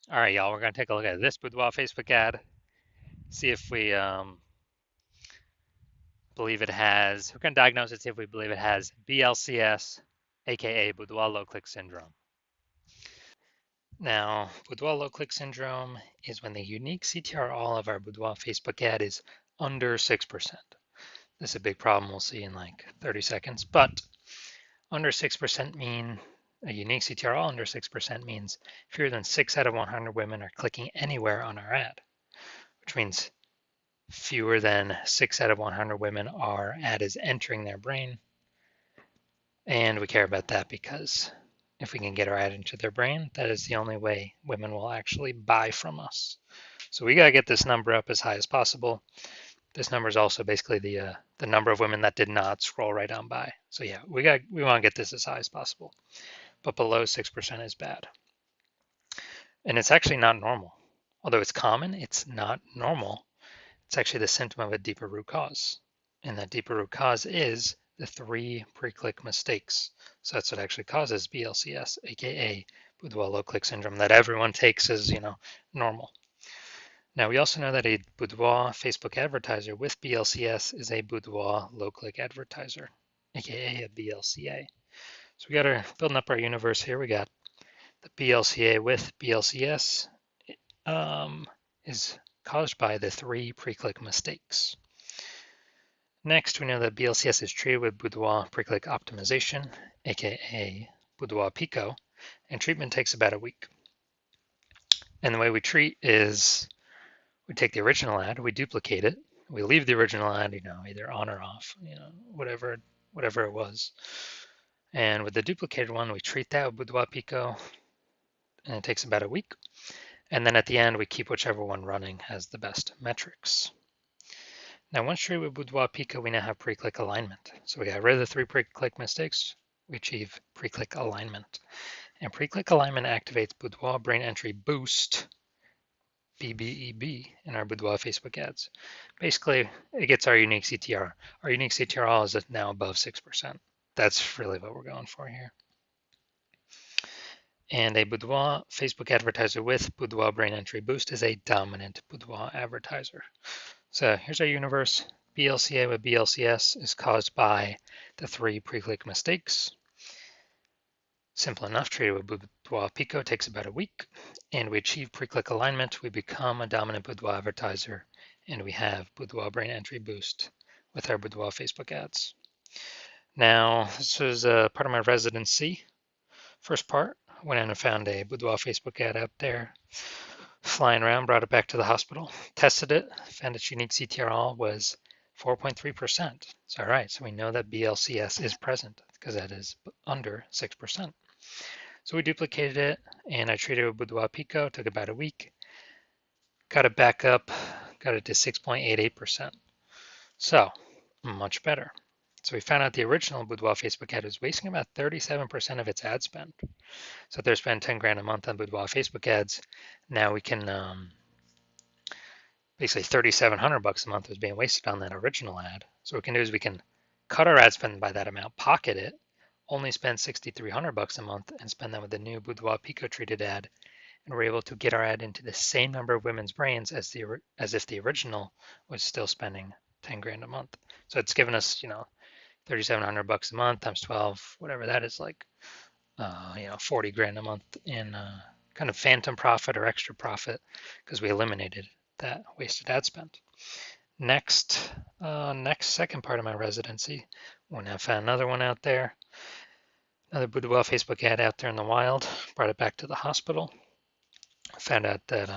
All right, y'all, we're going to take a look at this boudoir Facebook ad, see if we believe it has, we're going to diagnose it, see if we believe it has BLCS, aka boudoir low click syndrome. Now, boudoir low click syndrome is when the unique CTR all of our boudoir Facebook ad is under 6%. This is a big problem we'll see in like 30 seconds, but under 6% mean a unique CTR all under 6% means fewer than 6 out of 100 women are clicking anywhere on our ad, which means fewer than 6 out of 100 women our ad is entering their brain. And we care about that because if we can get our ad into their brain, that is the only way women will actually buy from us. So we got to get this number up as high as possible. This number is also basically the number of women that did not scroll right on by. So yeah, we want to get this as high as possible. But below 6% is bad. And it's actually not normal. Although it's common, it's not normal. It's actually the symptom of a deeper root cause. And that deeper root cause is the 3 pre-click mistakes. So that's what actually causes BLCS, aka boudoir low click syndrome, that everyone takes as, normal. Now we also know that a boudoir Facebook advertiser with BLCS is a boudoir low click advertiser, aka a BLCA. So we got our building up our universe here. We got the BLCA with BLCS is caused by the 3 pre-click mistakes. Next, we know that BLCS is treated with boudoir pre-click optimization, aka boudoir Pico, and treatment takes about a week. And the way we treat is we take the original ad, we duplicate it, we leave the original ad, either on or off, whatever it was. And with the duplicated one, we treat that with boudoir Pico, and it takes about a week. And then at the end, we keep whichever one running has the best metrics. Now, once treated with boudoir Pico, we now have pre-click alignment. So we got rid of the 3 pre-click mistakes. We achieve pre-click alignment. And pre-click alignment activates boudoir brain entry boost, BBEB, in our boudoir Facebook ads. Basically, it gets our unique CTR. Our unique CTR is now above 6%. That's really what we're going for here. And a boudoir Facebook advertiser with boudoir brain entry boost is a dominant boudoir advertiser. So here's our universe. BLCA with BLCS is caused by the 3 pre-click mistakes. Simple enough, treated with boudoir Pico takes about a week, and we achieve pre-click alignment. We become a dominant boudoir advertiser, and we have boudoir brain entry boost with our boudoir Facebook ads. Now, this was part of my residency. First part, went in and found a boudoir Facebook ad out there, flying around, brought it back to the hospital, tested it, found its unique CTR was 4.3%. So, all right, so we know that BLCS is present because that is under 6%. So we duplicated it, and I treated it with boudoir Pico, took about a week, got it back up, got it to 6.88%. So, much better. So we found out the original boudoir Facebook ad was wasting about 37% of its ad spend. So if they're spending 10 grand a month on boudoir Facebook ads, now we can basically 3,700 bucks a month was being wasted on that original ad. So what we can do is we can cut our ad spend by that amount, pocket it, only spend 6,300 bucks a month, and spend that with the new boudoir Pico treated ad, and we're able to get our ad into the same number of women's brains as if the original was still spending 10 grand a month. So it's given us 3,700 bucks a month times 12, whatever that is, like 40 grand a month in kind of phantom profit or extra profit because we eliminated that wasted ad spend. Next second part of my residency, when I found another one out there, another boudoir Facebook ad out there in the wild, brought it back to the hospital, found out that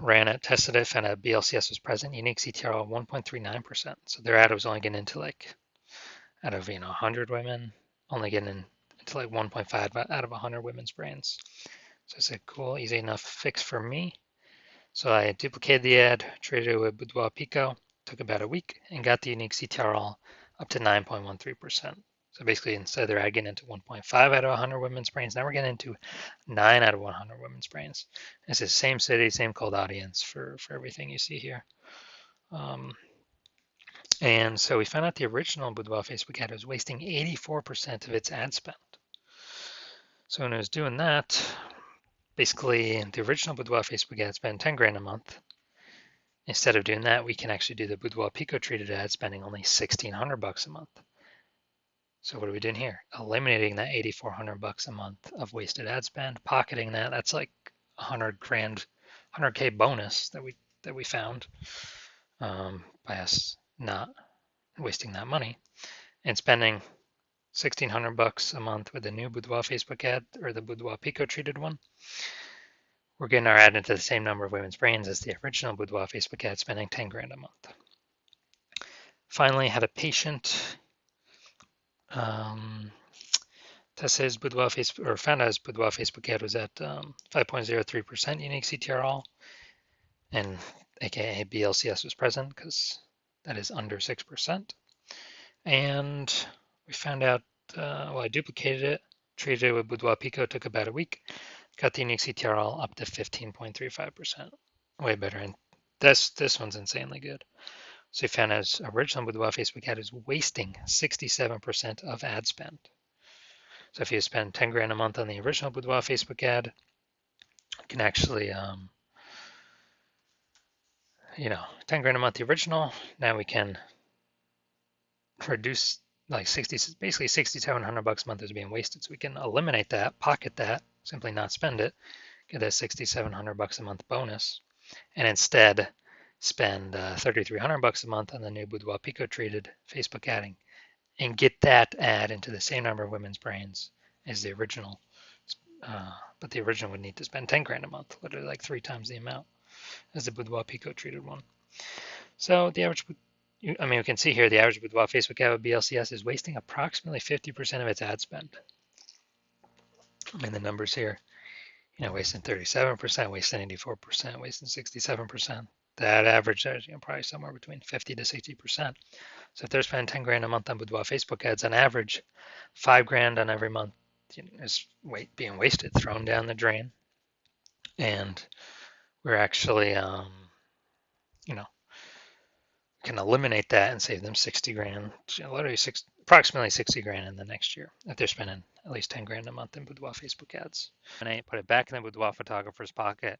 ran it, tested it, found out BLCS was present, unique CTR of 1.39%. So their ad was only getting into like out of 100 women, only getting into like 1.5 out of 100 women's brains. So I said, cool, easy enough fix for me. So I duplicated the ad, treated it with boudoir Pico, took about a week, and got the unique CTR all up to 9.13%. So basically, instead of their ad getting into 1.5 out of 100 women's brains, now we're getting into 9 out of 100 women's brains. It's the same city, same cold audience for everything you see here. And so we found out the original boudoir Facebook ad was wasting 84% of its ad spend. So when it was doing that, basically the original Boudoir Facebook ad spend 10 grand a month. Instead of doing that, we can actually do the Boudoir Pico treated ad spending only 1,600 bucks a month. So what are we doing here? Eliminating that 8,400 bucks a month of wasted ad spend, pocketing that. That's like 100 grand, 100K bonus that we found by us not wasting that money and spending 1,600 bucks a month with the new Boudoir Facebook ad or the Boudoir Pico treated one. We're getting our ad into the same number of women's brains as the original Boudoir Facebook ad, spending 10 grand a month. Finally, had a patient test his Boudoir Facebook, or found out his Boudoir Facebook ad was at 5.03% unique CTR all, and aka BLCS was present because that is under 6%. And we found out, well, I duplicated it, treated it with Boudoir Pico, took about a week, got the unique CTR all up to 15.35%, way better. And this one's insanely good. So we found his original Boudoir Facebook ad is wasting 67% of ad spend. So if you spend 10 grand a month on the original Boudoir Facebook ad, you can actually, 10 grand a month the original. Now we can reduce like basically 6,700 bucks a month is being wasted. So we can eliminate that, pocket that, simply not spend it, get that 6,700 bucks a month bonus, and instead spend 3,300 bucks a month on the new Boudoir Pico treated Facebook adding, and get that ad into the same number of women's brains as the original. But the original would need to spend 10 grand a month, literally like 3 times the amount as the Boudoir Pico treated one. So the average, we can see here the average Boudoir Facebook ad with BLCS is wasting approximately 50% of its ad spend. The numbers here, wasting 37%, wasting 84%, wasting 67%. That average is probably somewhere between 50 to 60%. So if they're spending 10 grand a month on Boudoir Facebook ads, on average, 5 grand on every month is being wasted, thrown down the drain. And we're actually, can eliminate that and save them 60 grand, literally approximately 60 grand in the next year if they're spending at least 10 grand a month in Boudoir Facebook ads. And put it back in the Boudoir photographer's pocket,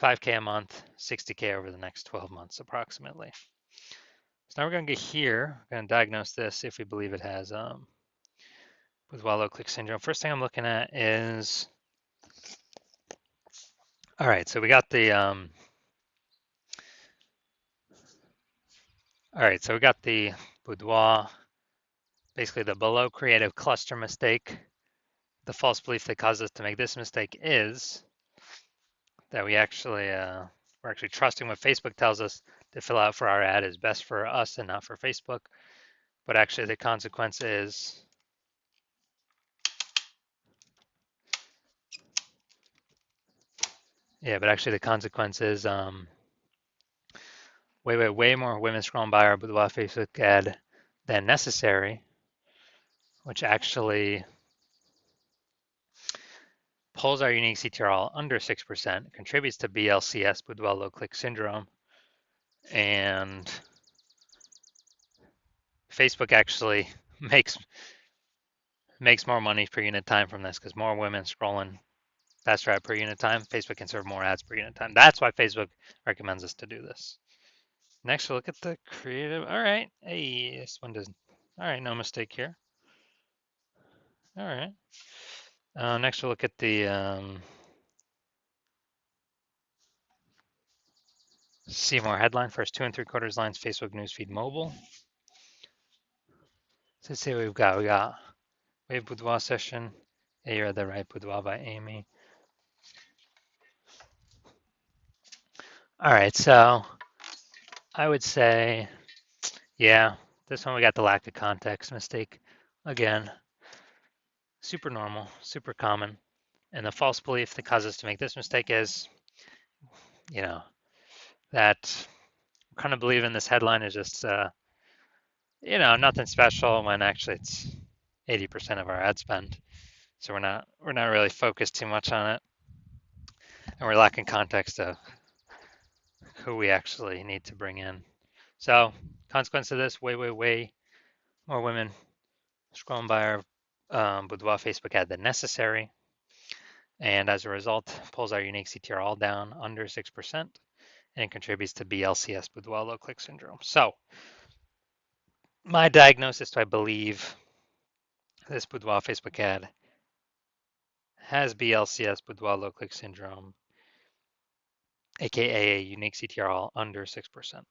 5K a month, 60K over the next 12 months approximately. So now we're going to get here, we're going to diagnose this if we believe it has Boudoir low click syndrome. First thing I'm looking at is, all right, so we got the, Boudoir, basically the below creative cluster mistake. The false belief that caused us to make this mistake is that we're actually trusting what Facebook tells us to fill out for our ad is best for us and not for Facebook. But actually the consequence is way more women scrolling by our Boudoir Facebook ad than necessary, which actually pulls our unique CTR under 6%, contributes to BLCS, Boudoir low click syndrome, and Facebook actually makes more money per unit time from this because more women scrolling faster ad per unit time. Facebook can serve more ads per unit time. That's why Facebook recommends us to do this. Next, we'll look at the creative. All right. Hey, this one doesn't. All right, no mistake here. All right. Next, we'll look at the see more headline. First 2 3/4 lines, Facebook newsfeed mobile. So let's see what we've got. We got Wave Boudoir session. Hey, you're the right Boudoir by Amy. All right, so I would say, yeah, this one we got the lack of context mistake. Again, super normal, super common. And the false belief that causes us to make this mistake is, that kind of believe in this headline is just, nothing special when actually it's 80% of our ad spend. So we're not really focused too much on it. And we're lacking context of who we actually need to bring in. So consequence of this, way more women scrolling by our Boudoir Facebook ad than necessary. And as a result, pulls our unique CTR all down under 6%, and it contributes to BLCS, boudoir low click syndrome. So my diagnosis, I believe this boudoir Facebook ad has BLCS, boudoir low click syndrome, aka a unique CTR all under 6%.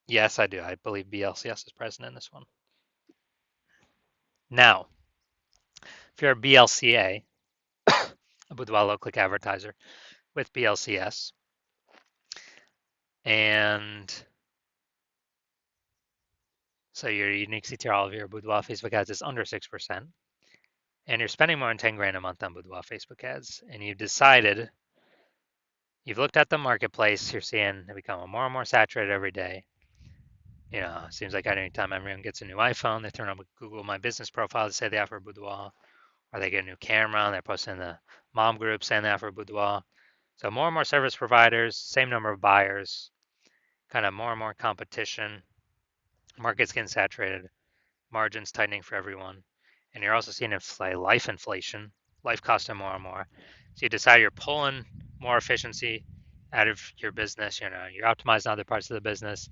Yes, I do. I believe BLCS is present in this one. Now, if you're a BLCA, a boudoir low click advertiser with BLCS, and so your unique CTR all of your boudoir Facebook ads is under 6%, and you're spending more than 10 grand a month on boudoir Facebook ads, and you've decided, you've looked at the marketplace, you're seeing it become more and more saturated every day. You know, it seems like anytime everyone gets a new iPhone, they turn on Google My Business profile to say they offer boudoir, or they get a new camera and they're posting in the mom group saying they offer boudoir. So more and more service providers, same number of buyers, kind of more and more competition, market's getting saturated, margins tightening for everyone. And you're also seeing life inflation, life costing more and more. So you decide you're pulling more efficiency out of your business. You know, you're optimizing other parts of the business.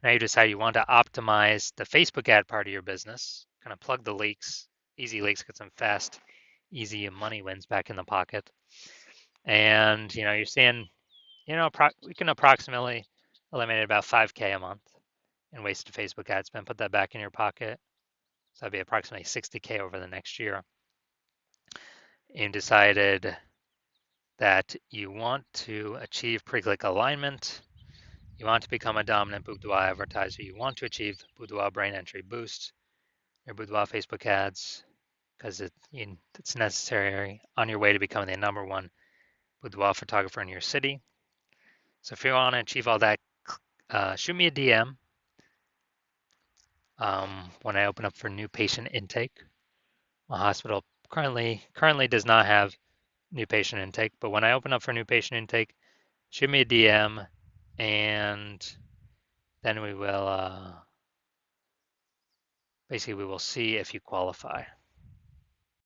Now you decide you want to optimize the Facebook ad part of your business, kind of plug the leaks, easy leaks, get some fast, easy money wins back in the pocket. And, you know, you're seeing, you know, we can approximately eliminate about 5K a month in wasted Facebook ad spend, put that back in your pocket. So that'd be approximately 60K over the next year. And decided that you want to achieve pre-click alignment. You want to become a dominant boudoir advertiser. You want to achieve boudoir brain entry boost, your boudoir Facebook ads, because it's necessary on your way to becoming the #1 boudoir photographer in your city. So if you want to achieve all that, shoot me a DM when I open up for new patient intake. My hospital currently does not have new patient intake, but when I open up for new patient intake, shoot me a DM, and then we will basically we will see if you qualify.